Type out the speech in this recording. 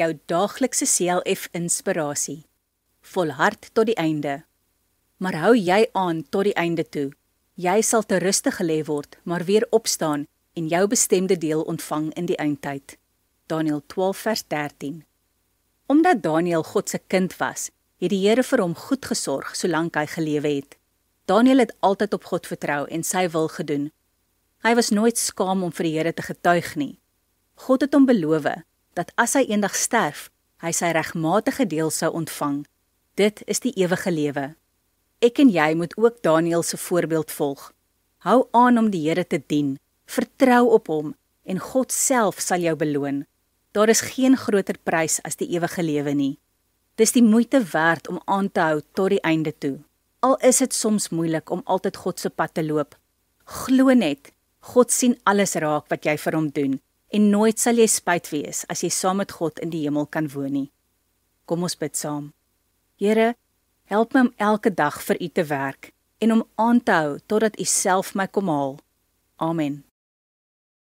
jou daaglikse CLF-inspirasie. Volhard tot die einde. Maar hou jy aan tot die einde toe. Jy sal te ruste gelê word, maar weer opstaan en jou bestemde deel ontvang in die eindtyd. Daniël 12 vers 13. Omdat Daniël God se kind was, het die Here vir hom goed gesorg solank hy gelewe het. Daniël het altyd op God vertrou en sy wil gedoen. Hy was nooit skaam om vir die Here te getuig nie. God het hom beloof dat as hy eendag sterf, hy sy regmatige deel sou ontvang. Dit is die ewige lewe. Ek en jy moet ook Daniël se voorbeeld volg. Hou aan om die Here te dien, vertrou op hom en God self sal jou beloon. Daar is geen groter prys as die ewige lewe nie. Dis die moeite werd om aan te hou tot die einde toe. Al is dit soms moeilik om altyd God se pad te loop. Glo net, God sien alles raak wat jy vir hom doen en nooit sal jy spyt wees as jy saam met God in die hemel kan woon nie. Kom ons bid saam. Here, help my om elke dag vir U te werk en om aan te hou totdat U self my kom haal. Amen.